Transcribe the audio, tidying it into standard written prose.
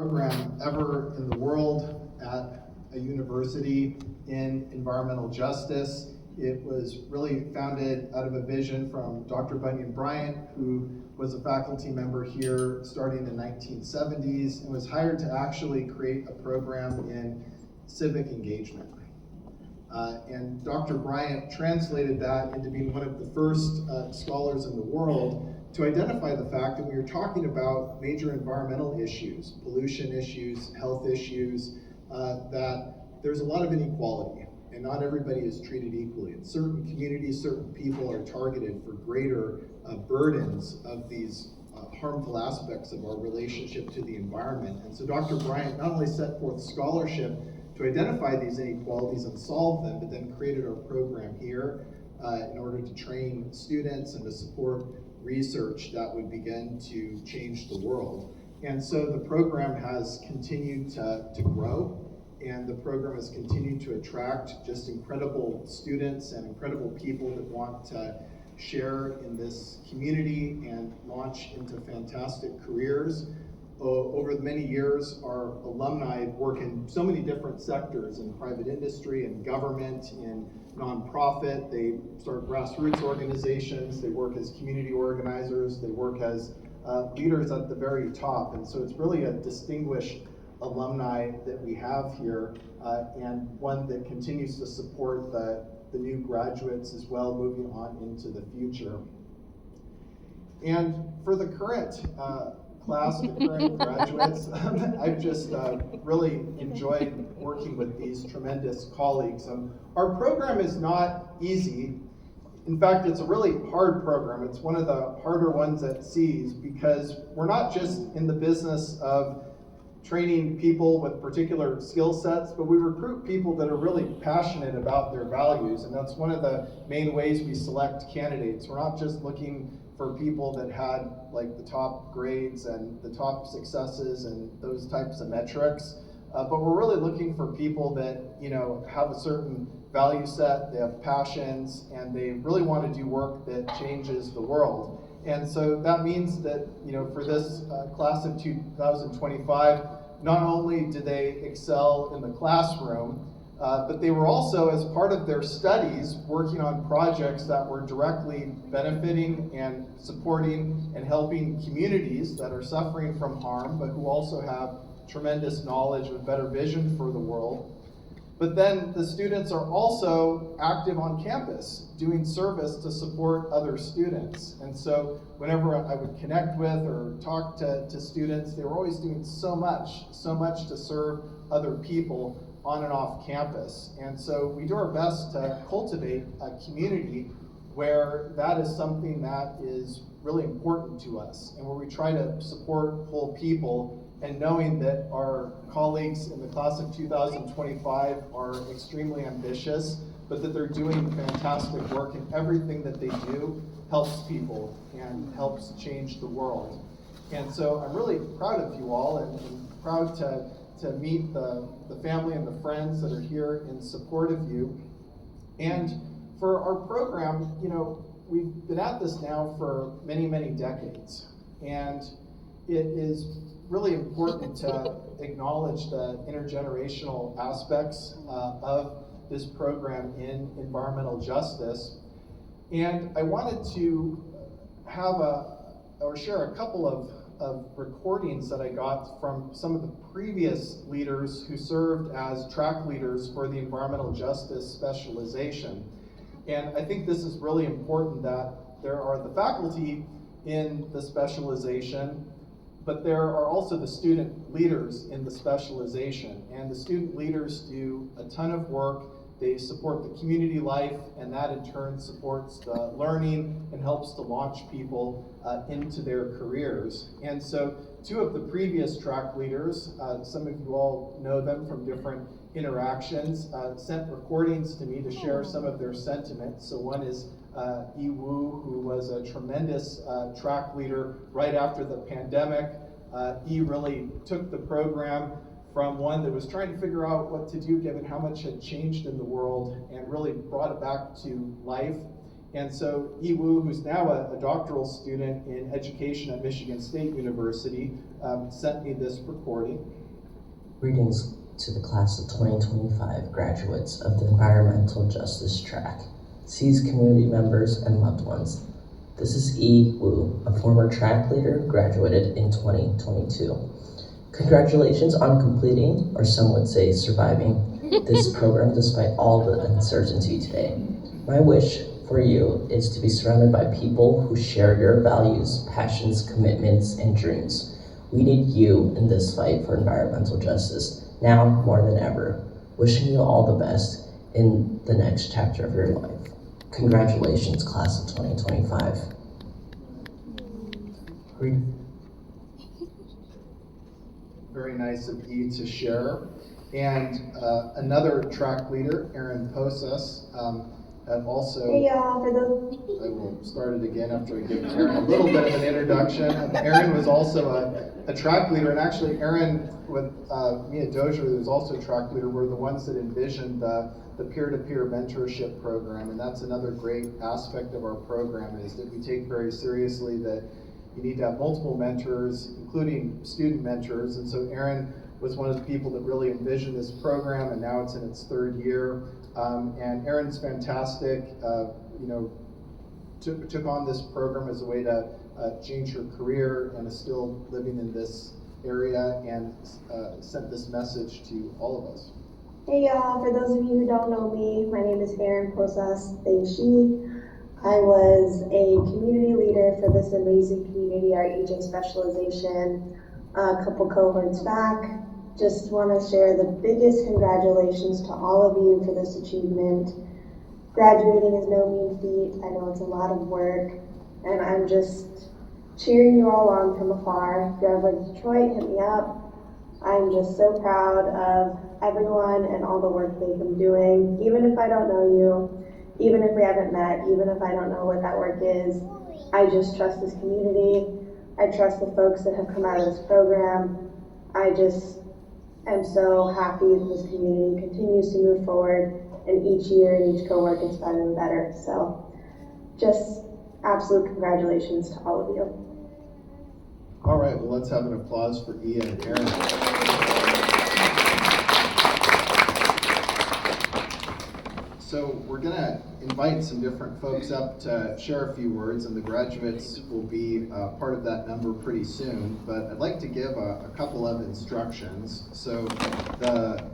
program ever in the world at a university in environmental justice. It was really founded out of a vision from Dr. Bunyan Bryant, who was a faculty member here starting in the 1970s and was hired to actually create a program in civic engagement. And Dr. Bryant translated that into being one of the first scholars in the world to identify the fact that when you're talking about major environmental issues, pollution issues, health issues, that there's a lot of inequality and not everybody is treated equally. And certain communities, certain people are targeted for greater burdens of these harmful aspects of our relationship to the environment. And so Dr. Bryant not only set forth scholarship to identify these inequalities and solve them, but then created our program here in order to train students and to support research that would begin to change the world. And so the program has continued to grow, and the program has continued to attract just incredible students and incredible people that want to share in this community and launch into fantastic careers. Over the many years, our alumni work in so many different sectors, in private industry, in government, in nonprofit. They start grassroots organizations, they work as community organizers, they work as leaders at the very top. And so it's really a distinguished alumni that we have here, and one that continues to support the new graduates as well, moving on into the future. And for the current class, the current graduates, I've just really enjoyed working with these tremendous colleagues. Our program is not easy. In fact, it's a really hard program. It's one of the harder ones at SEAS because we're not just in the business of training people with particular skill sets, but we recruit people that are really passionate about their values, and that's one of the main ways we select candidates. We're not just looking for people that had like the top grades and the top successes and those types of metrics, but we're really looking for people that have a certain value set, they have passions, and they really want to do work that changes the world. And so that means that for this class of 2025, not only did they excel in the classroom, but they were also, as part of their studies, working on projects that were directly benefiting and supporting and helping communities that are suffering from harm, but who also have tremendous knowledge and a better vision for the world. But then the students are also active on campus, doing service to support other students. And so whenever I would connect with or talk to students, they were always doing so much to serve other people on and off campus. And so we do our best to cultivate a community where that is something that is really important to us, and where we try to support whole people, and knowing that our colleagues in the class of 2025 are extremely ambitious, but that they're doing fantastic work, and everything that they do helps people and helps change the world. And so I'm really proud of you all, and proud to meet the family and the friends that are here in support of you. And for our program, we've been at this now for many, many decades, and it is really important to acknowledge the intergenerational aspects of this program in environmental justice. And I wanted to have share a couple of recordings that I got from some of the previous leaders who served as track leaders for the environmental justice specialization. And I think this is really important that there are the faculty in the specialization, but there are also the student leaders in the specialization. And the student leaders do a ton of work. They support the community life, and that in turn supports the learning and helps to launch people into their careers. And so two of the previous track leaders, some of you all know them from different interactions, sent recordings to me to share some of their sentiments. So one is Yi Wu, who was a tremendous track leader right after the pandemic. Yi really took the program from one that was trying to figure out what to do given how much had changed in the world, and really brought it back to life. And so Yi Wu, who's now a doctoral student in education at Michigan State University, sent me this recording. Greetings to the class of 2025 graduates of the Environmental Justice track, SEAS community members and loved ones. This is E. Wu, a former track leader who graduated in 2022. Congratulations on completing, or some would say surviving, this program despite all the uncertainty today. My wish for you is to be surrounded by people who share your values, passions, commitments, and dreams. We need you in this fight for environmental justice, now more than ever. Wishing you all the best in the next chapter of your life. Congratulations, class of 2025. Very nice of you to share. And another track leader, Aaron Posas, had also... Hey y'all, for those... I will start it again after I give Aaron a little bit of an introduction. Aaron was also a track leader, and actually Aaron with Mia Dozier, who's also a track leader, were the ones that envisioned the peer-to-peer mentorship program, and that's another great aspect of our program, is that we take very seriously that you need to have multiple mentors, including student mentors, and so Aaron was one of the people that really envisioned this program, and now it's in its third year. And Aaron's fantastic, took on this program as a way to change her career and is still living in this area and sent this message to all of us. Hey y'all, for those of you who don't know me, my name is Aaron Posas, they, she. I was a community leader for this amazing community art aging specialization a couple cohorts back. Just want to share the biggest congratulations to all of you for this achievement. Graduating is no mean feat. I know it's a lot of work, and I'm just cheering you all on from afar. If you're ever in Detroit, hit me up. I'm just so proud of everyone and all the work they've been doing. Even if I don't know you, even if we haven't met, even if I don't know what that work is, I just trust this community. I trust the folks that have come out of this program. I just am so happy that this community continues to move forward, and each year and each cohort gets better and better. So just absolute congratulations to all of you. All right, well, let's have an applause for Ia and Aaron. So we're going to invite some different folks up to share a few words, and the graduates will be part of that number pretty soon. But I'd like to give a couple of instructions. So the